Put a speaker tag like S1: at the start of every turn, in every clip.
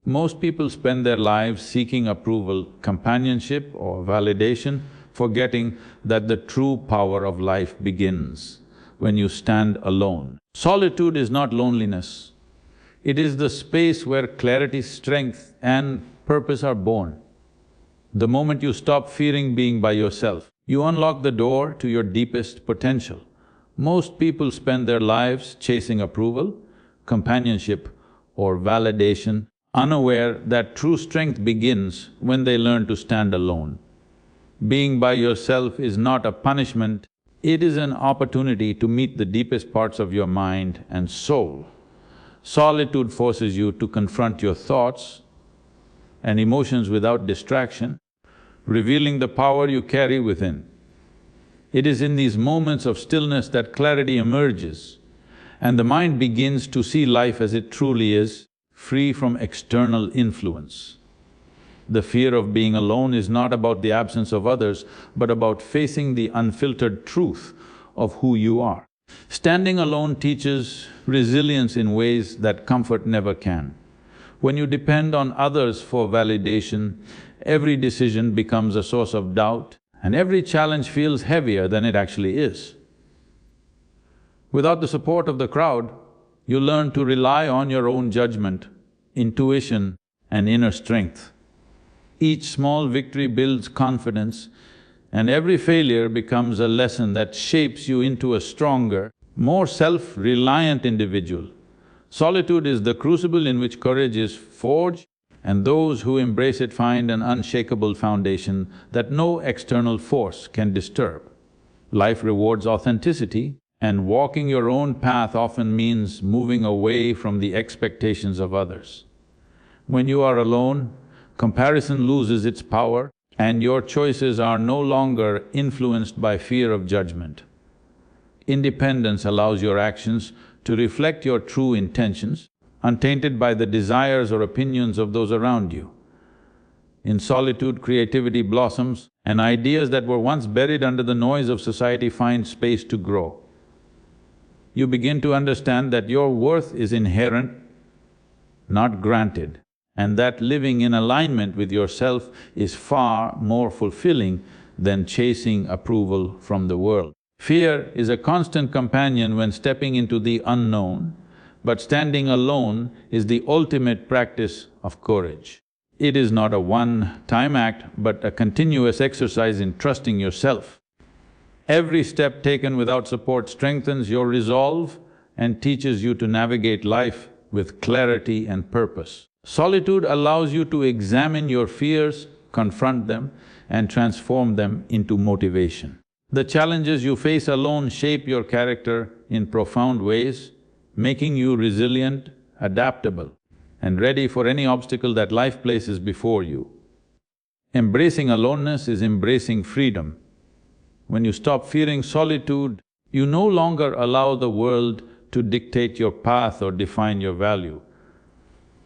S1: Most people spend their lives seeking approval, companionship or validation, forgetting that the true power of life begins when you stand alone. Solitude is not loneliness. It is the space where clarity, strength and purpose are born. The moment you stop fearing being by yourself, you unlock the door to your deepest potential. Most people spend their lives chasing approval, companionship or validation, unaware that true strength begins when they learn to stand alone. Being by yourself is not a punishment, it is an opportunity to meet the deepest parts of your mind and soul. Solitude forces you to confront your thoughts and emotions without distraction, revealing the power you carry within. It is in these moments of stillness that clarity emerges and the mind begins to see life as it truly is, free from external influence. The fear of being alone is not about the absence of others, but about facing the unfiltered truth of who you are. Standing alone teaches resilience in ways that comfort never can. When you depend on others for validation, every decision becomes a source of doubt and every challenge feels heavier than it actually is. Without the support of the crowd, you learn to rely on your own judgment, intuition and inner strength. Each small victory builds confidence and every failure becomes a lesson that shapes you into a stronger, more self-reliant individual. Solitude is the crucible in which courage is forged, and those who embrace it find an unshakable foundation that no external force can disturb. Life rewards authenticity, and walking your own path often means moving away from the expectations of others. When you are alone, comparison loses its power and your choices are no longer influenced by fear of judgment. Independence allows your actions to reflect your true intentions, untainted by the desires or opinions of those around you. In solitude, creativity blossoms and ideas that were once buried under the noise of society find space to grow. You begin to understand that your worth is inherent, not granted, and that living in alignment with yourself is far more fulfilling than chasing approval from the world. Fear is a constant companion when stepping into the unknown, but standing alone is the ultimate practice of courage. It is not a one-time act, but a continuous exercise in trusting yourself. Every step taken without support strengthens your resolve and teaches you to navigate life with clarity and purpose. Solitude allows you to examine your fears, confront them and transform them into motivation. The challenges you face alone shape your character in profound ways, making you resilient, adaptable and ready for any obstacle that life places before you. Embracing aloneness is embracing freedom. When you stop fearing solitude, you no longer allow the world to dictate your path or define your value.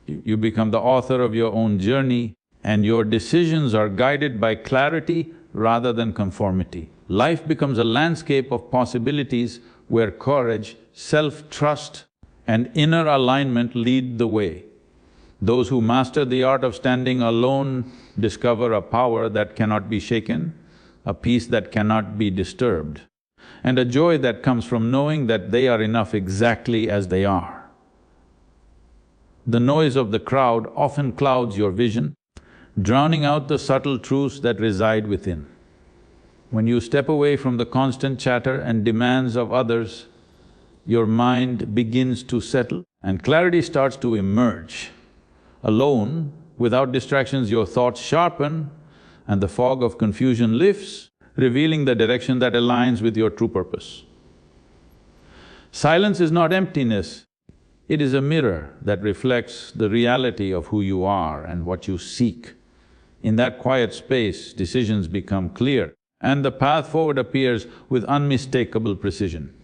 S1: You become the author of your own journey and your decisions are guided by clarity rather than conformity. Life becomes a landscape of possibilities where courage, self-trust and inner alignment lead the way. Those who master the art of standing alone discover a power that cannot be shaken, a peace that cannot be disturbed, and a joy that comes from knowing that they are enough exactly as they are. The noise of the crowd often clouds your vision, drowning out the subtle truths that reside within. When you step away from the constant chatter and demands of others, your mind begins to settle and clarity starts to emerge. Alone, without distractions, your thoughts sharpen and the fog of confusion lifts, revealing the direction that aligns with your true purpose. Silence is not emptiness, it is a mirror that reflects the reality of who you are and what you seek. In that quiet space, decisions become clear and the path forward appears with unmistakable precision.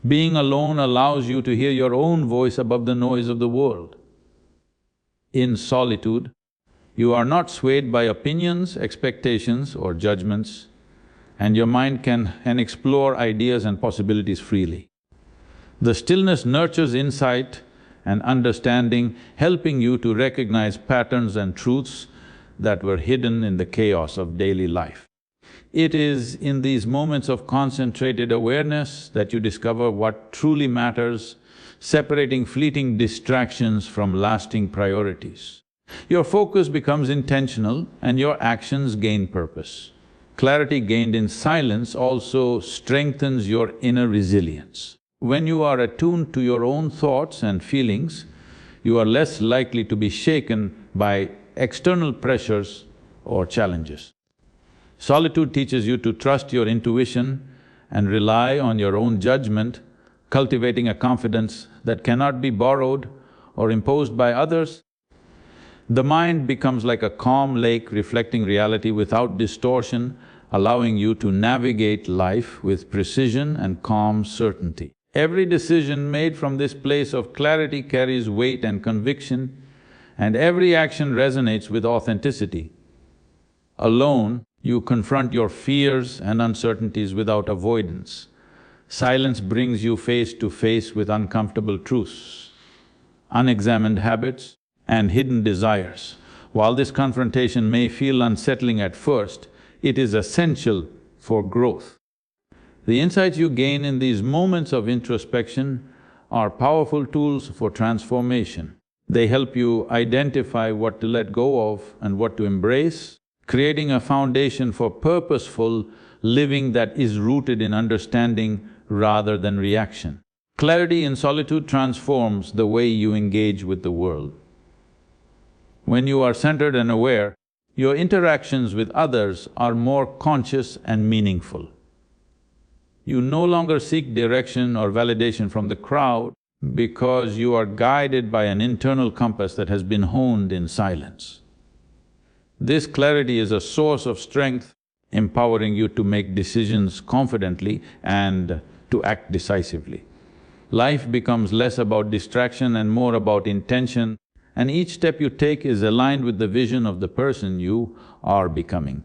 S1: Being alone allows you to hear your own voice above the noise of the world. In solitude, you are not swayed by opinions, expectations or judgments, and your mind can explore ideas and possibilities freely. The stillness nurtures insight and understanding, helping you to recognize patterns and truths that were hidden in the chaos of daily life. It is in these moments of concentrated awareness that you discover what truly matters, separating fleeting distractions from lasting priorities. Your focus becomes intentional and your actions gain purpose. Clarity gained in silence also strengthens your inner resilience. When you are attuned to your own thoughts and feelings, you are less likely to be shaken by external pressures or challenges. Solitude teaches you to trust your intuition and rely on your own judgment, cultivating a confidence that cannot be borrowed or imposed by others. The mind becomes like a calm lake reflecting reality without distortion, allowing you to navigate life with precision and calm certainty. Every decision made from this place of clarity carries weight and conviction, and every action resonates with authenticity. Alone, you confront your fears and uncertainties without avoidance. Silence brings you face to face with uncomfortable truths, unexamined habits, and hidden desires. While this confrontation may feel unsettling at first, it is essential for growth. The insights you gain in these moments of introspection are powerful tools for transformation. They help you identify what to let go of and what to embrace, creating a foundation for purposeful living that is rooted in understanding rather than reaction. Clarity in solitude transforms the way you engage with the world. When you are centered and aware, your interactions with others are more conscious and meaningful. You no longer seek direction or validation from the crowd because you are guided by an internal compass that has been honed in silence. This clarity is a source of strength, empowering you to make decisions confidently and to act decisively. Life becomes less about distraction and more about intention, and each step you take is aligned with the vision of the person you are becoming.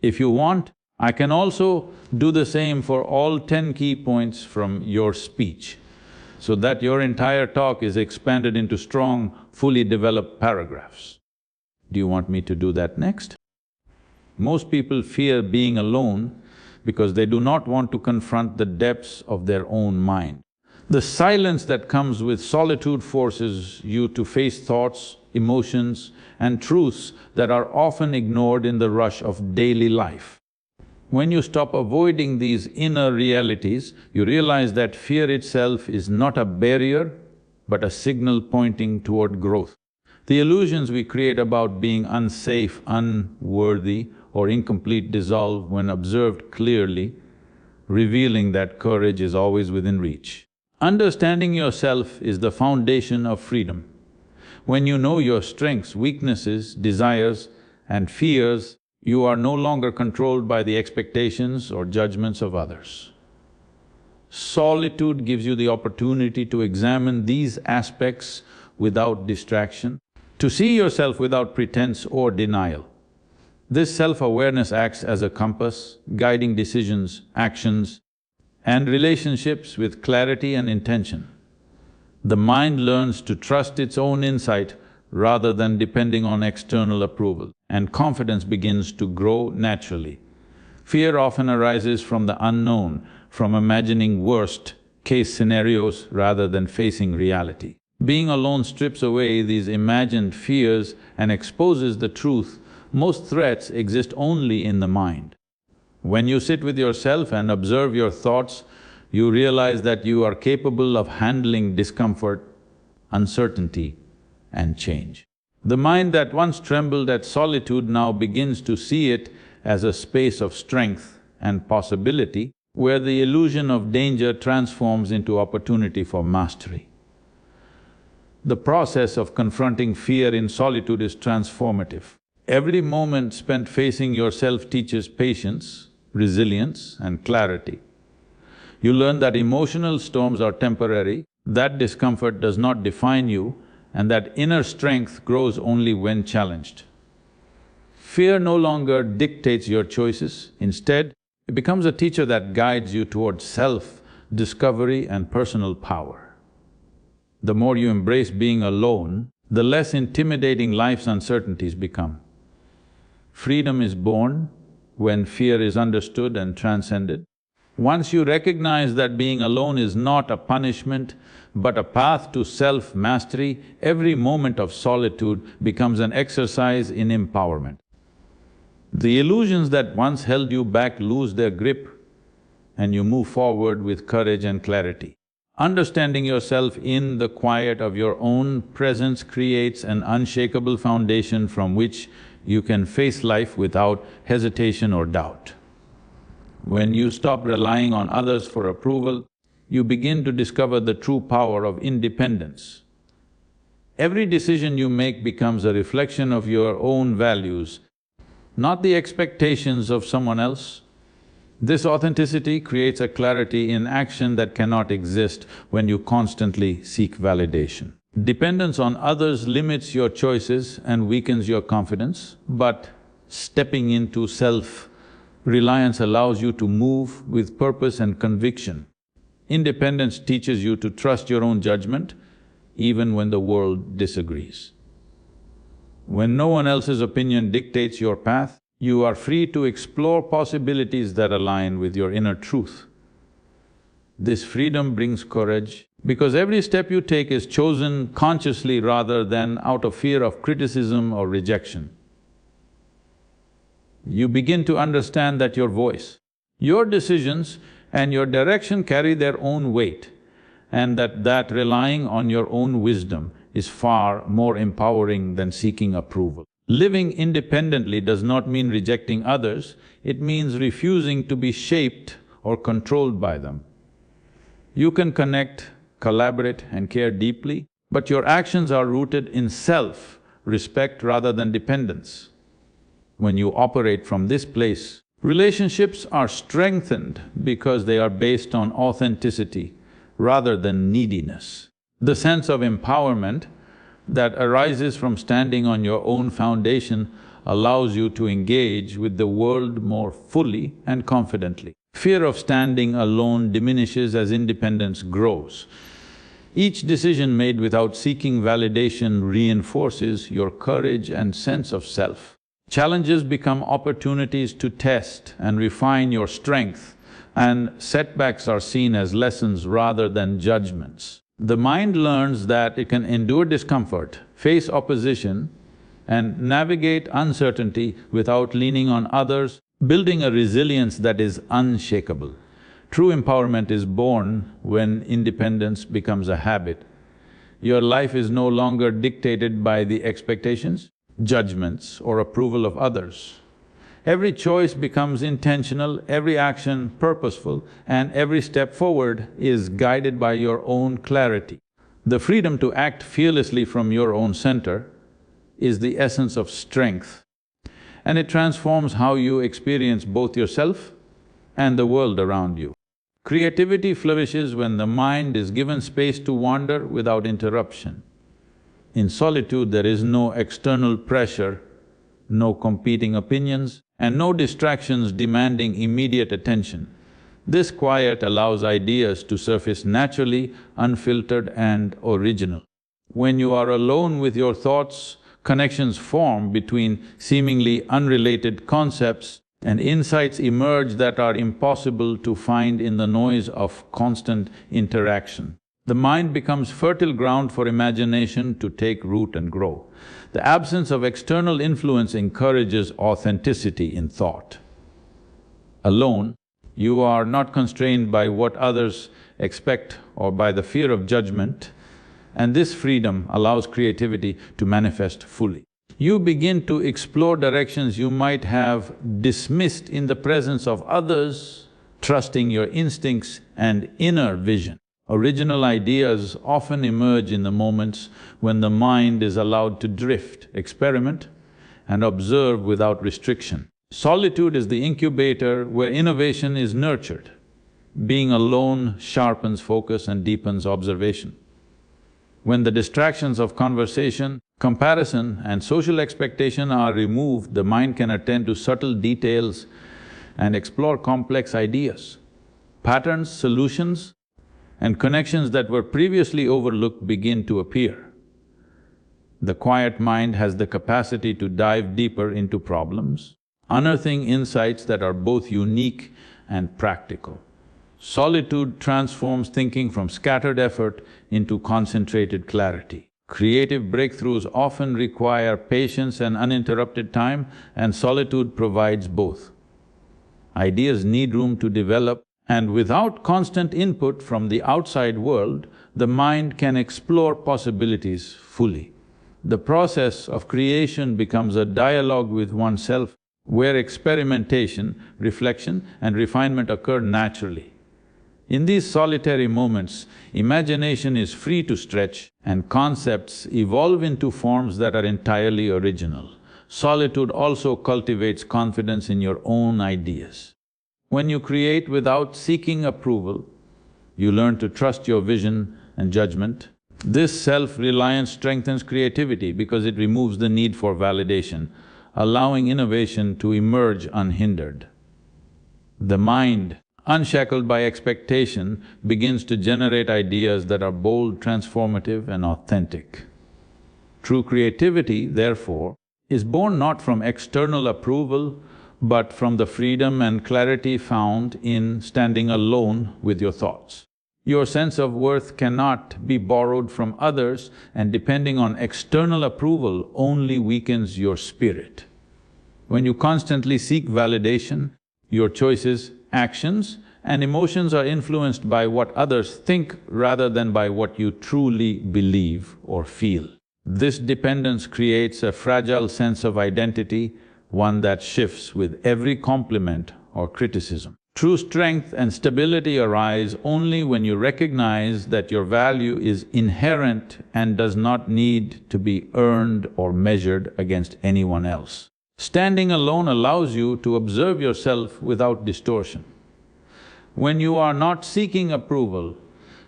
S1: If you want, I can also do the same for all 10 key points from your speech, so that your entire talk is expanded into strong, fully developed paragraphs. Do you want me to do that next? Most people fear being alone because they do not want to confront the depths of their own mind. The silence that comes with solitude forces you to face thoughts, emotions, and truths that are often ignored in the rush of daily life. When you stop avoiding these inner realities, you realize that fear itself is not a barrier, but a signal pointing toward growth. The illusions we create about being unsafe, unworthy, or incomplete dissolve when observed clearly, revealing that courage is always within reach. Understanding yourself is the foundation of freedom. When you know your strengths, weaknesses, desires, and fears, you are no longer controlled by the expectations or judgments of others. Solitude gives you the opportunity to examine these aspects without distraction, to see yourself without pretense or denial. This self-awareness acts as a compass, guiding decisions, actions, and relationships with clarity and intention. The mind learns to trust its own insight rather than depending on external approval, and confidence begins to grow naturally. Fear often arises from the unknown, from imagining worst-case scenarios rather than facing reality. Being alone strips away these imagined fears and exposes the truth: most threats exist only in the mind. When you sit with yourself and observe your thoughts, you realize that you are capable of handling discomfort, uncertainty, and change. The mind that once trembled at solitude now begins to see it as a space of strength and possibility, where the illusion of danger transforms into opportunity for mastery. The process of confronting fear in solitude is transformative. Every moment spent facing yourself teaches patience, resilience, and clarity. You learn that emotional storms are temporary, that discomfort does not define you, and that inner strength grows only when challenged. Fear no longer dictates your choices. Instead, it becomes a teacher that guides you towards self-discovery and personal power. The more you embrace being alone, the less intimidating life's uncertainties become. Freedom is born when fear is understood and transcended. Once you recognize that being alone is not a punishment, but a path to self-mastery, every moment of solitude becomes an exercise in empowerment. The illusions that once held you back lose their grip, and you move forward with courage and clarity. Understanding yourself in the quiet of your own presence creates an unshakable foundation from which you can face life without hesitation or doubt. When you stop relying on others for approval, you begin to discover the true power of independence. Every decision you make becomes a reflection of your own values, not the expectations of someone else. This authenticity creates a clarity in action that cannot exist when you constantly seek validation. Dependence on others limits your choices and weakens your confidence, but stepping into self-reliance allows you to move with purpose and conviction. Independence teaches you to trust your own judgment, even when the world disagrees. When no one else's opinion dictates your path, you are free to explore possibilities that align with your inner truth. This freedom brings courage because every step you take is chosen consciously rather than out of fear of criticism or rejection. You begin to understand that your voice, your decisions and your direction carry their own weight, and that relying on your own wisdom is far more empowering than seeking approval. Living independently does not mean rejecting others, it means refusing to be shaped or controlled by them. You can connect, collaborate and care deeply, but your actions are rooted in self-respect rather than dependence. When you operate from this place, relationships are strengthened because they are based on authenticity rather than neediness. The sense of empowerment that arises from standing on your own foundation allows you to engage with the world more fully and confidently. Fear of standing alone diminishes as independence grows. Each decision made without seeking validation reinforces your courage and sense of self. Challenges become opportunities to test and refine your strength, and setbacks are seen as lessons rather than judgments. The mind learns that it can endure discomfort, face opposition, and navigate uncertainty without leaning on others, building a resilience that is unshakable. True empowerment is born when independence becomes a habit. Your life is no longer dictated by the expectations, judgments, or approval of others. Every choice becomes intentional, every action purposeful, and every step forward is guided by your own clarity. The freedom to act fearlessly from your own center is the essence of strength, and it transforms how you experience both yourself and the world around you. Creativity flourishes when the mind is given space to wander without interruption. In solitude, there is no external pressure, no competing opinions, and no distractions demanding immediate attention. This quiet allows ideas to surface naturally, unfiltered and original. When you are alone with your thoughts, connections form between seemingly unrelated concepts, and insights emerge that are impossible to find in the noise of constant interaction. The mind becomes fertile ground for imagination to take root and grow. The absence of external influence encourages authenticity in thought. Alone, you are not constrained by what others expect or by the fear of judgment, and this freedom allows creativity to manifest fully. You begin to explore directions you might have dismissed in the presence of others, trusting your instincts and inner vision. Original ideas often emerge in the moments when the mind is allowed to drift, experiment, and observe without restriction. Solitude is the incubator where innovation is nurtured. Being alone sharpens focus and deepens observation. When the distractions of conversation, comparison, and social expectation are removed, the mind can attend to subtle details and explore complex ideas. Patterns, solutions, and connections that were previously overlooked begin to appear. The quiet mind has the capacity to dive deeper into problems, unearthing insights that are both unique and practical. Solitude transforms thinking from scattered effort into concentrated clarity. Creative breakthroughs often require patience and uninterrupted time, and solitude provides both. Ideas need room to develop, and without constant input from the outside world, the mind can explore possibilities fully. The process of creation becomes a dialogue with oneself, where experimentation, reflection and refinement occur naturally. In these solitary moments, imagination is free to stretch and concepts evolve into forms that are entirely original. Solitude also cultivates confidence in your own ideas. When you create without seeking approval, you learn to trust your vision and judgment. This self-reliance strengthens creativity because it removes the need for validation, allowing innovation to emerge unhindered. The mind, unshackled by expectation, begins to generate ideas that are bold, transformative and authentic. True creativity, therefore, is born not from external approval, but from the freedom and clarity found in standing alone with your thoughts. Your sense of worth cannot be borrowed from others, and depending on external approval only weakens your spirit. When you constantly seek validation, your choices, actions and emotions are influenced by what others think rather than by what you truly believe or feel. This dependence creates a fragile sense of identity, one that shifts with every compliment or criticism. True strength and stability arise only when you recognize that your value is inherent and does not need to be earned or measured against anyone else. Standing alone allows you to observe yourself without distortion. When you are not seeking approval,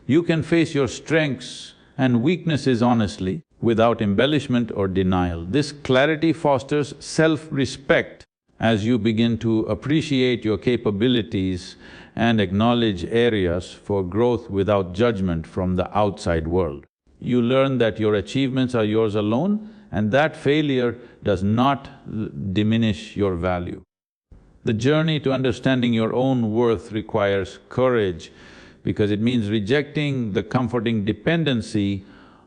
S1: you can face your strengths and weaknesses honestly, without embellishment or denial. This clarity fosters self-respect as you begin to appreciate your capabilities and acknowledge areas for growth without judgment from the outside world. You learn that your achievements are yours alone and that failure does not diminish your value. The journey to understanding your own worth requires courage because it means rejecting the comforting dependency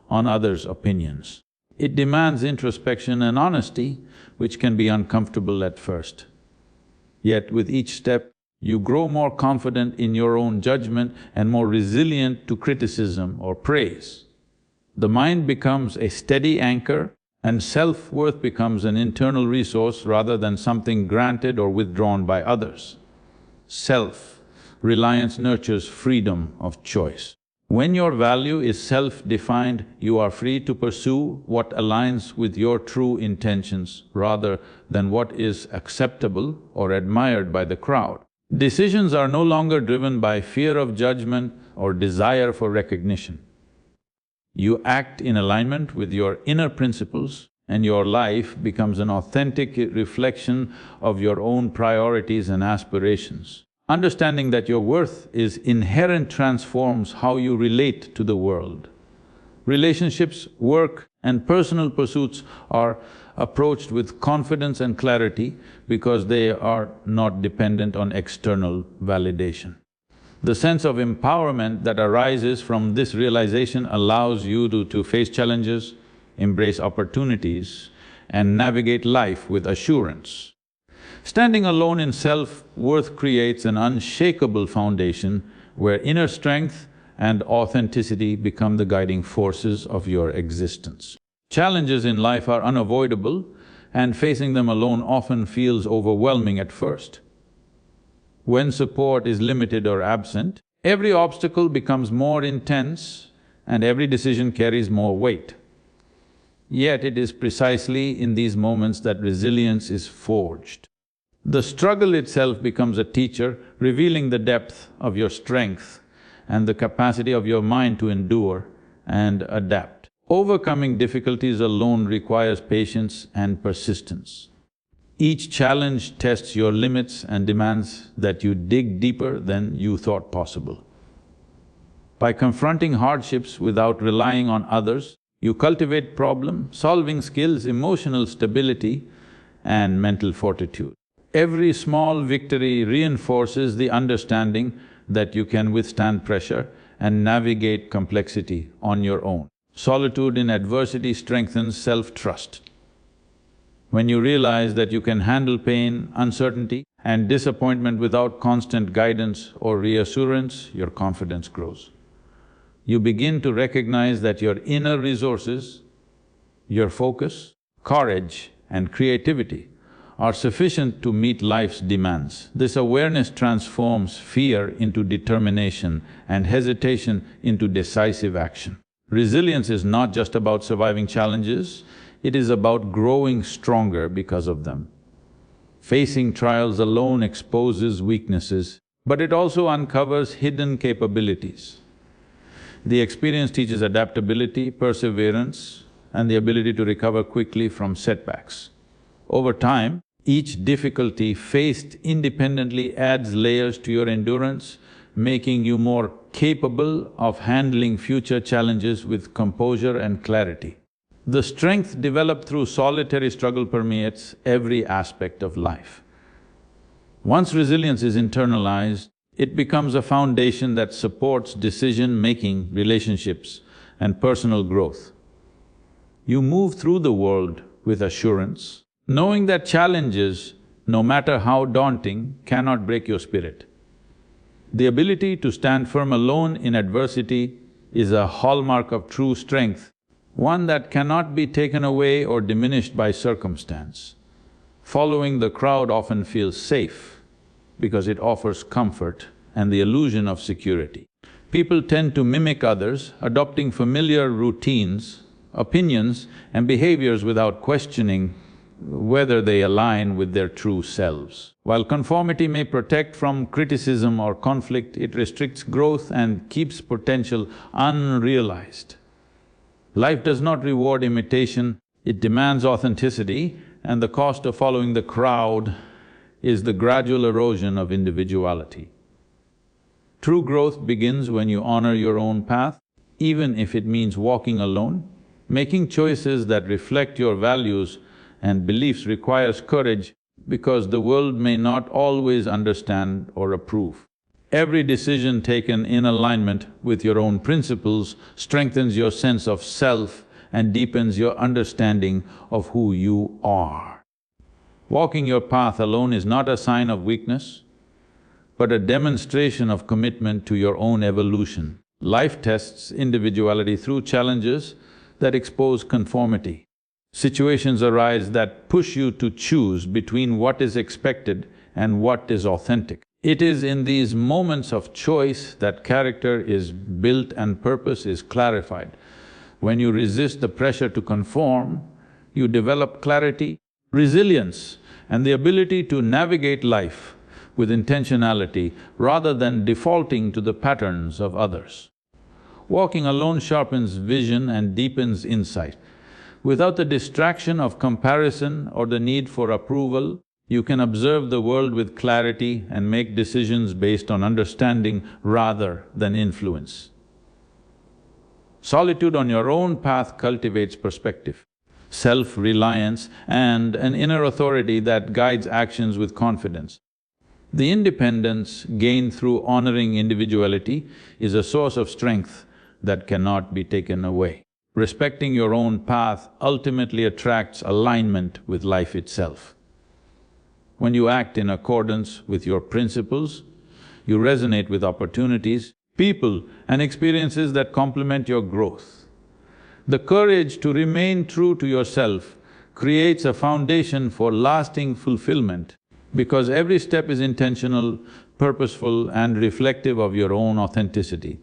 S1: on others' opinions. It demands introspection and honesty, which can be uncomfortable at first. Yet with each step, you grow more confident in your own judgment and more resilient to criticism or praise. The mind becomes a steady anchor and self-worth becomes an internal resource rather than something granted or withdrawn by others. Self-reliance nurtures freedom of choice. When your value is self-defined, you are free to pursue what aligns with your true intentions rather than what is acceptable or admired by the crowd. Decisions are no longer driven by fear of judgment or desire for recognition. You act in alignment with your inner principles and your life becomes an authentic reflection of your own priorities and aspirations. Understanding that your worth is inherent transforms how you relate to the world. Relationships, work and personal pursuits are approached with confidence and clarity because they are not dependent on external validation. The sense of empowerment that arises from this realization allows you to face challenges, embrace opportunities and navigate life with assurance. Standing alone in self-worth creates an unshakable foundation where inner strength and authenticity become the guiding forces of your existence. Challenges in life are unavoidable and facing them alone often feels overwhelming at first. When support is limited or absent, every obstacle becomes more intense and every decision carries more weight. Yet it is precisely in these moments that resilience is forged. The struggle itself becomes a teacher, revealing the depth of your strength and the capacity of your mind to endure and adapt. Overcoming difficulties alone requires patience and persistence. Each challenge tests your limits and demands that you dig deeper than you thought possible. By confronting hardships without relying on others, you cultivate problem-solving skills, emotional stability, and mental fortitude. Every small victory reinforces the understanding that you can withstand pressure and navigate complexity on your own. Solitude in adversity strengthens self-trust. When you realize that you can handle pain, uncertainty, and disappointment without constant guidance or reassurance, your confidence grows. You begin to recognize that your inner resources, your focus, courage, and creativity are sufficient to meet life's demands. This awareness transforms fear into determination and hesitation into decisive action. Resilience is not just about surviving challenges, it is about growing stronger because of them. Facing trials alone exposes weaknesses, but it also uncovers hidden capabilities. The experience teaches adaptability, perseverance, and the ability to recover quickly from setbacks. Over time, each difficulty faced independently adds layers to your endurance, making you more capable of handling future challenges with composure and clarity. The strength developed through solitary struggle permeates every aspect of life. Once resilience is internalized, it becomes a foundation that supports decision-making, relationships, and personal growth. You move through the world with assurance, knowing that challenges, no matter how daunting, cannot break your spirit. The ability to stand firm alone in adversity is a hallmark of true strength, one that cannot be taken away or diminished by circumstance. Following the crowd often feels safe because it offers comfort and the illusion of security. People tend to mimic others, adopting familiar routines, opinions, and behaviors without questioning whether they align with their true selves. While conformity may protect from criticism or conflict, it restricts growth and keeps potential unrealized. Life does not reward imitation, it demands authenticity, and the cost of following the crowd is the gradual erosion of individuality. True growth begins when you honor your own path, even if it means walking alone. Making choices that reflect your values and beliefs requires courage because the world may not always understand or approve. Every decision taken in alignment with your own principles strengthens your sense of self and deepens your understanding of who you are. Walking your path alone is not a sign of weakness, but a demonstration of commitment to your own evolution. Life tests individuality through challenges that expose conformity. Situations arise that push you to choose between what is expected and what is authentic. It is in these moments of choice that character is built and purpose is clarified. When you resist the pressure to conform, you develop clarity, resilience, and the ability to navigate life with intentionality rather than defaulting to the patterns of others. Walking alone sharpens vision and deepens insight. Without the distraction of comparison or the need for approval, you can observe the world with clarity and make decisions based on understanding rather than influence. Solitude on your own path cultivates perspective, self-reliance, and an inner authority that guides actions with confidence. The independence gained through honoring individuality is a source of strength that cannot be taken away. Respecting your own path ultimately attracts alignment with life itself. When you act in accordance with your principles, you resonate with opportunities, people, and experiences that complement your growth. The courage to remain true to yourself creates a foundation for lasting fulfillment because every step is intentional, purposeful, and reflective of your own authenticity.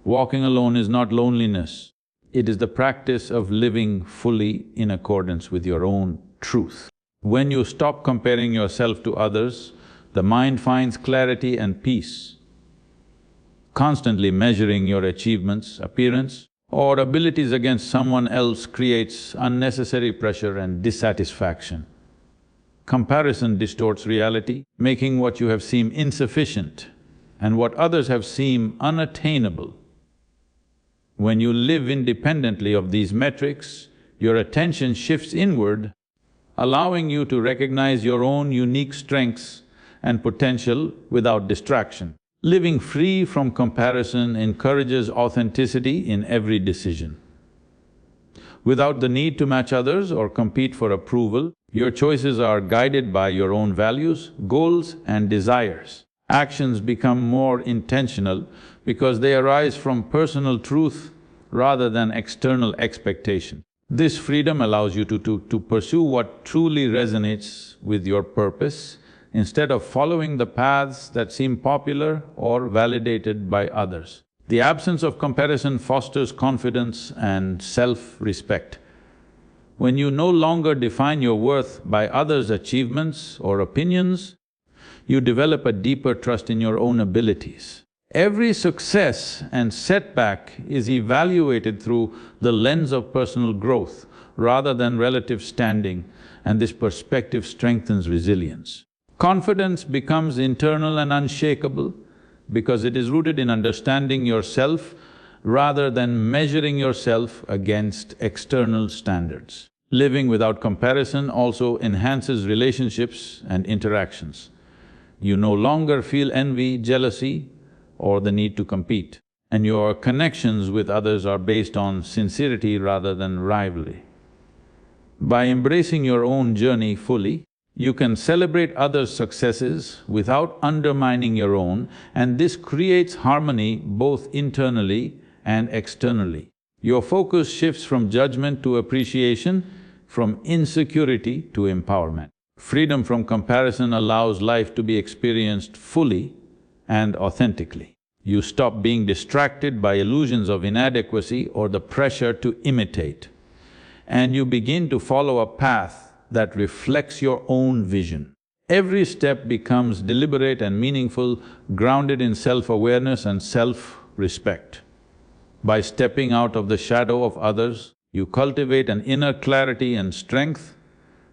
S1: Walking alone is not loneliness, it is the practice of living fully in accordance with your own truth. When you stop comparing yourself to others, the mind finds clarity and peace. Constantly measuring your achievements, appearance, or abilities against someone else creates unnecessary pressure and dissatisfaction. Comparison distorts reality, making what you have seem insufficient and what others have seem unattainable. When you live independently of these metrics, your attention shifts inward, allowing you to recognize your own unique strengths and potential without distraction. Living free from comparison encourages authenticity in every decision. Without the need to match others or compete for approval, your choices are guided by your own values, goals and desires. Actions become more intentional because they arise from personal truth rather than external expectation. This freedom allows you to pursue what truly resonates with your purpose instead of following the paths that seem popular or validated by others. The absence of comparison fosters confidence and self-respect. When you no longer define your worth by others' achievements or opinions, you develop a deeper trust in your own abilities. Every success and setback is evaluated through the lens of personal growth rather than relative standing, and this perspective strengthens resilience. Confidence becomes internal and unshakable because it is rooted in understanding yourself rather than measuring yourself against external standards. Living without comparison also enhances relationships and interactions. You no longer feel envy, jealousy, or the need to compete, and your connections with others are based on sincerity rather than rivalry. By embracing your own journey fully, you can celebrate others' successes without undermining your own, and this creates harmony both internally and externally. Your focus shifts from judgment to appreciation, from insecurity to empowerment. Freedom from comparison allows life to be experienced fully and authentically. You stop being distracted by illusions of inadequacy or the pressure to imitate, and you begin to follow a path that reflects your own vision. Every step becomes deliberate and meaningful, grounded in self-awareness and self-respect. By stepping out of the shadow of others, you cultivate an inner clarity and strength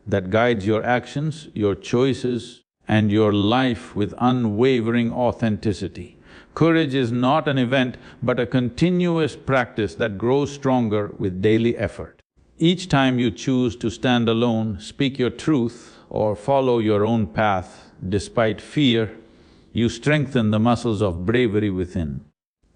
S1: that guides your actions, your choices, and your life with unwavering authenticity. Courage is not an event, but a continuous practice that grows stronger with daily effort. Each time you choose to stand alone, speak your truth, or follow your own path despite fear, you strengthen the muscles of bravery within.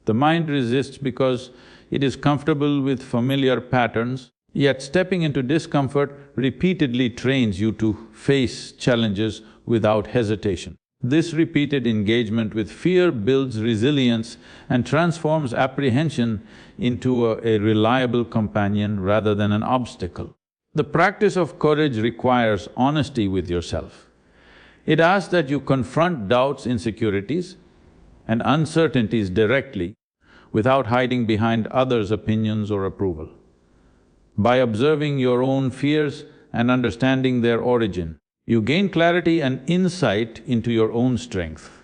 S1: The mind resists because it is comfortable with familiar patterns, yet stepping into discomfort repeatedly trains you to face challenges without hesitation. This repeated engagement with fear builds resilience and transforms apprehension into a reliable companion rather than an obstacle. The practice of courage requires honesty with yourself. It asks that you confront doubts, insecurities, and uncertainties directly without hiding behind others' opinions or approval. By observing your own fears and understanding their origin, you gain clarity and insight into your own strength.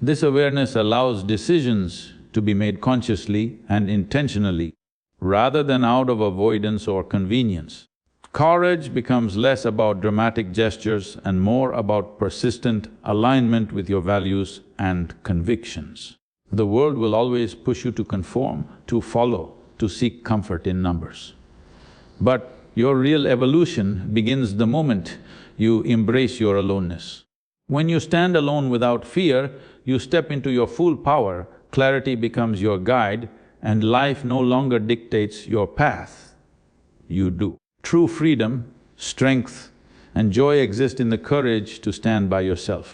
S1: This awareness allows decisions to be made consciously and intentionally, rather than out of avoidance or convenience. Courage becomes less about dramatic gestures and more about persistent alignment with your values and convictions. The world will always push you to conform, to follow, to seek comfort in numbers. But your real evolution begins the moment you embrace your aloneness. When you stand alone without fear, you step into your full power, clarity becomes your guide, and life no longer dictates your path, you do. True freedom, strength, and joy exist in the courage to stand by yourself.